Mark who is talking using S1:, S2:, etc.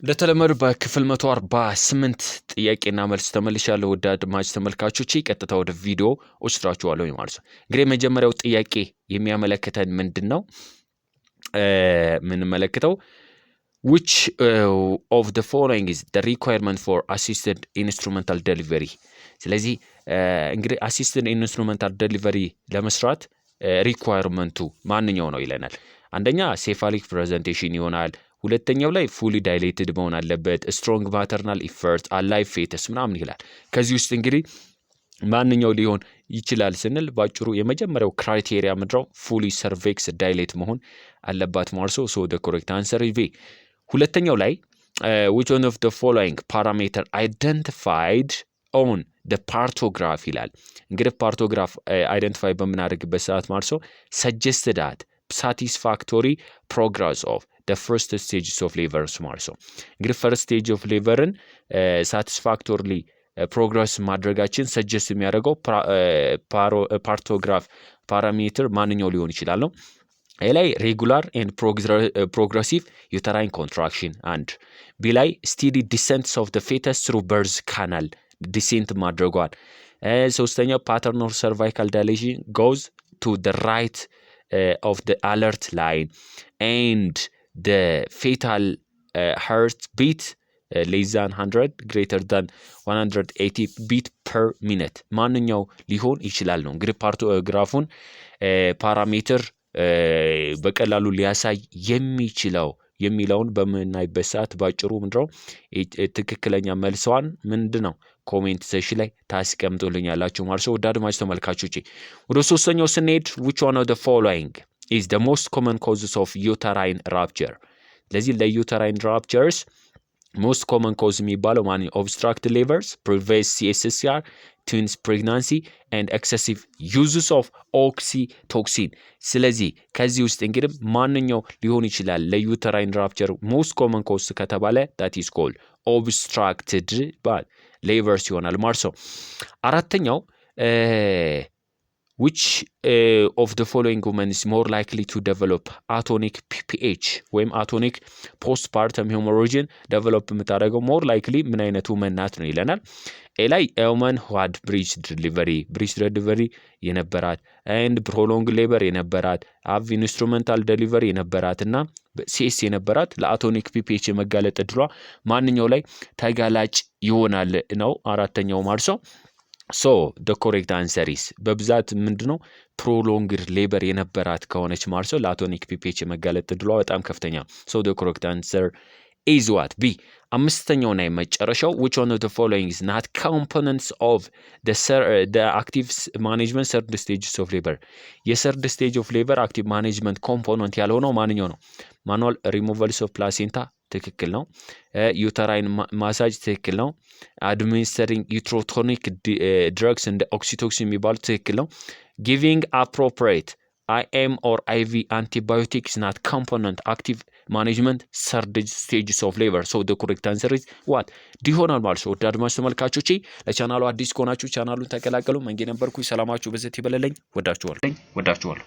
S1: ለተለመዱ በክፍል 148 ጥያቄና መልስ ተመልሻለሁ። ወደ አድማጭ ተመልካቾቼ ቀጥታ ወደ ቪዲዮ ወስዳችኋለሁ ማለት ነው። እንግዲህ መጀመሪያው ጥያቄ የሚያመለክተን ምንድነው? የምንመለከተው which of the following is the requirement for assisted instrumental delivery? ስለዚህ እንግዲህ assisted instrumental delivery ለመስራት ሪኳየርመንቱ ማንኛው ነው ይለናል። አንደኛ ሴፋሊክ ፕሬዘንቴሽን ይሆናል። ሁለተኛው ላይ ፉሊ ዳይሌትድ መሆን አለበት። ስትሮንግ ማተርናል ኢፈርት አላይቭ ፌተስ ምናምን ይላል። ከዚህ ውስጥ እንግዲህ ማንኛው ሊሆን ይችላል ስንል ባጭሩ የመጀመሪያው ክራይቴሪያ ምድራው ፉሊ ሰርቬክስ ዳይሌት መሆን አለባት ማርሶ ሶ the correct answer is B። ሁለተኛው ላይ which one of the following parameter identified on the partograph ይላል። እንግዲህ ፓርቶግራፍ አይደንቲፋይ በምናደርግበት ሰዓት ማርሶ suggested that satisfactory progress of the first stages of labor ማርሶ እንግዲህ first stage of laborን satisfactorily progress ማድረጋችን ሰጀስት የሚያደርገው ፓርቶግራፍ ፓራሜትር ማንኛው ሊሆን ይችላል ነው። ላይ ሬጉላር ኤንድ ፕሮግረሲቭ ዩተራይን ኮንትራክሽን አንድ ቢ ላይ ስቲዲ ዲሰንትስ ኦፍ the fetus through birth canal ዲሴንት ማድረጓል። ሶስተኛው ፓተርን ኦፍ ሰርቫይካል ዳይሌሽን goes to the right of the alert line and the fetal heartbeat less than 100 greater than 180 beat per minute ማንኛው ሊሆን ይችላል ነው። እንግዲህ ፓርቶግራፉን ፓራሜትር በቀላሉ ሊያሳይ የሚችለው የሚለውን በመናይበት ሰዓት ባጭሩ ምንድነው ትክክለኛ መልሷን ምንድነው ኮሜንት ሴክሽን ላይ ታስቀምጡልኛላችሁ ማለት ነው። ወደ አድማጭ ተመልካቾቼ ወደ ሶስተኛው ስንሄድ which one of the following is the most common causes of uterine rupture? ለዚህ ለዩተራይን ራፕቸርስ most common cause የሚባለው ማን obstructed labors, previous CSSR, twins pregnancy and excessive uses of oxytocin። ስለዚህ ከዚህ ውስጥ እንግዲህ ማንኛው ሊሆን ይችላል ለዩተራይን ራፕቸር most common cause ከተባለ that is called obstructed labors ይሆናል ማለት ነው። አራተኛው which of the following women is more likely to develop atonic PPH ወይም atonic postpartum hemorrhage develop የምታደርገው more likely ምን አይነት woman ናት ነው ይለናል። ኤ ላይ woman who had breech delivery የነበራት and prolonged labor የነበራት have instrumental delivery የነበራት እና CS የነበራት ለአቶኒክ PPH የመጋለጥ እድሏ ማንኛው ላይ ተጋላጭ ይሆናል ነው አራተኛው ማርሶ። so the correct answer is በብዛት ምንድነው prolonged labor የነበራት ከሆነች ማርሶ ለአቶኒክ PPH የመጋለጥ እድሏ በጣም ከፍተኛ so the correct answer is what B። አምስተኛውና የመጨረሻው which one of the following is not components of the active management third stages of labor? የthird stage of labor active management component ያልሆነው ማንኛው ነው? manual removals of placenta ትክክል ነው። ዩተራይን ማሳጅ ትክክል ነው። administering uterotonic drugs and oxytocin የሚባሉ ትክክል ነው። giving appropriate IM or IV antibiotics not component active management third stages of labor so the correct answer is what D ሆናል ማለት ነው። ወደ አድማጭ ተመልካቾቼ ለቻናሉ አዲስ ከሆናችሁ ቻናሉን ተቀላቀሉ። መንጌ ነበርኩ። ሰላማችሁ በዘት ይበለልኝ። ወዳችኋለሁ።